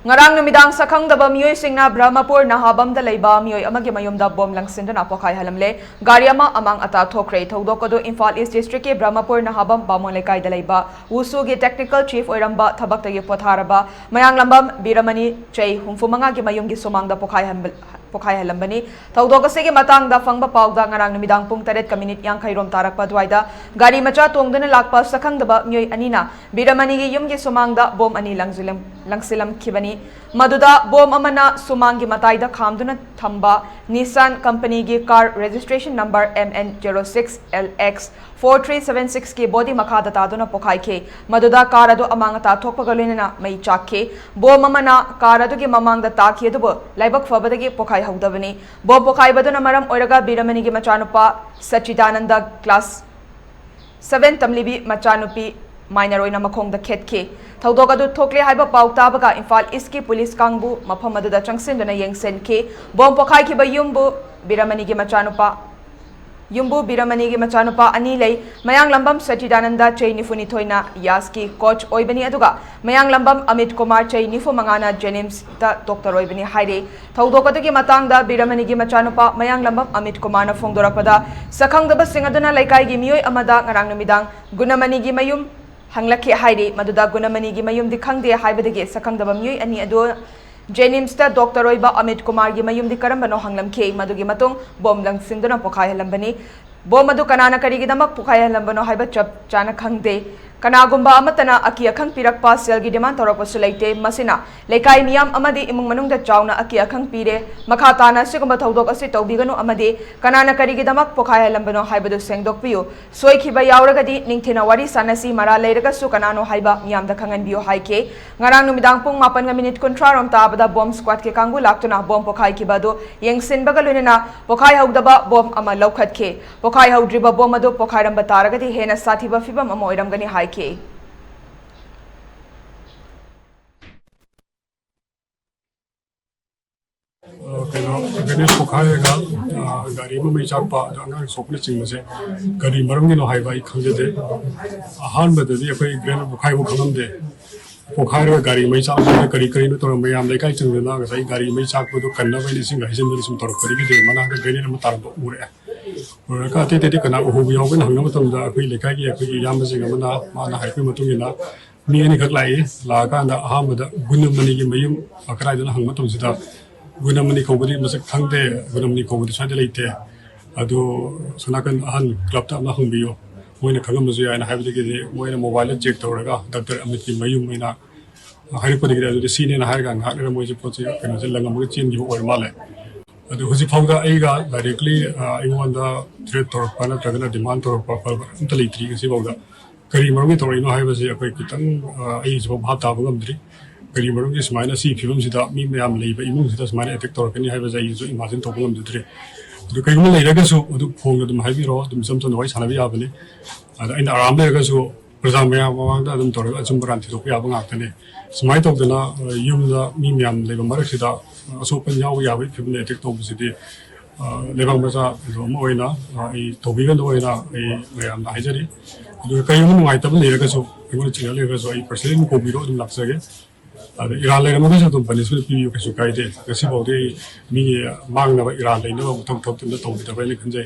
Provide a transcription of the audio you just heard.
Ngarang numidang sakhangdaba mioi singna brahmapur nahabam da leiba mioi amagi mayumda bom langsanduna pokhaihallamle gari ama amang ata thokre thodokadu Imphal East District ke brahmapur nahabam bamon lekai da leiba wusu ge technical chief oiramba thabak tagi potharaba mayang lambam biramani chei humfumanga ge mayum gi somangda pokhaihalambani thodokase ge matang da fangba pawda ngarang numidang pung 8 yang khairom tarakpa dwaida gari macha tongduna lakpa sakhangdaba mioi anina biramani ge yum ge somangda bom ani langsilam khibani Maduda bom amana sumangi mataida khamduna thamba Nissan company gi car registration number MN06LX 4376 ke body makhada taduna pokhai ke maduda car adu amangata thokpagalina mai chakhe bom amana car adu gi mamangda takhe adu laibak fabadagi pokhai haudavani bom pokhai baduna maram oiraga biramani gi machanupa Sachidananda class 7 tamlibi machanupi minor oina makhong da khetke thodok adu thokle haiba pauta baga Imphal East ki police kangbu mafam adada changsinduna yengsen ke bom pokhai ki ba yumbu biramani gi machanupa ani lei mayang lambam Sachidananda chei nifuni thoina yaski coach oibani aduga mayang lambam Amit Kumar chei nifu mangana Jenims da doctor oibani haire thodok adu gi matang da biramani gi machanupa mayang lambam Amit Kumar na phongdorapada sakhangdaba singaduna laikai gi mioi amada ngarang numidang gunamani gi mayum hanglakhe haire maduda gunamani gi mayum dikhangde haibadege sakhangdaba mioi ani ado Jenims ta doctor oiba Amit Kumar gi mayum di karambano hanglamkhe madugi matung bom langsinduna pokhaihalambani bom adu kanana karigidamak pokhaihalambano haiba chap chana khangde kanagumba amatana aki akhang pirakpa sel gi demand torokpasu leite masina lekai miyam amadi imung manungda chauna aki akhang pire makhatana sigumba thodok ase tawbiganu amadi kanana karigidamak pokhaihalambano haibadu sengdokpiu soikhiba yauragadi ningthina wari sanasi mara leiraga su kanano haiba miyamda khanganbiu haike ngarang numidang pung 8 kontra rom tabada bomb squad ke kangu laktuna bomb pokhai kibadu yengsinbaga lunina pokhai haudaba bomb ama laukhatke pokhai haudriba bomb adu pokhairam bataragadi hena sathiba fibam ama oiramgani hai ke Ganesh Pokhaiga gari mai chakpa angang sopna chingmase gari maramni no haibai khangjade ahan badadi akai gran pokhai bu khamde pokhaiga gari mai chakpa kari no tor mayam lekai chingna ngai gari mai chakpa do kanna bai sing haisen sim tor kari ge mana ga gari na tar bo ure ura ka te kana uhu yaw ben hangna matam da akai lekai gi akai yam sing mana mana haipai matung ina mi ani khak lai la ka da aham da gunam mani gi mayum akrai da hang matam sida gunamani kobadi masak thangde gunamani kobadi sade leite adu sanakan ahan club ta na hungbiyo moina khagam mazu ya na haibde ge moina mobile check toraga dr Amit ki mayum ina hairipodi ge adu sine na hairga ngakra moje poche kana langa mo chin gi or male adu husi phauda aiga directly ingon da threat tor pana tagana demand tor pa intali tri ge si bauda kari marmi tor ino haiba se akai kitang ai so bhab ta bangamdri kari marung ki smaina si film sida mi mayam leiba imung sida smaina attack tor kani haiba jai so imagine to bangam dutre du kai mun leira ga so du phong dum haibi ro dum sam sam wai sanabi abane ada ina aram le ga so prajam maya mawang da dum tor achum bran thi to ya bang akane smai to dana yumda mi mayam leiba marak sida so pen yaw ya bai film attack to sidi lebang basa do mo oina ai to bi ga do oina ai mayam da haijari du kai mun ngai tab leira ga so ngun chinga le ga so ai person ko bi ro dum laksage Iran le mo sa tum panis pi yu ka su kai de kasi bo de mi mang na Iran le no tum tum tum to bi da ba ni khanjai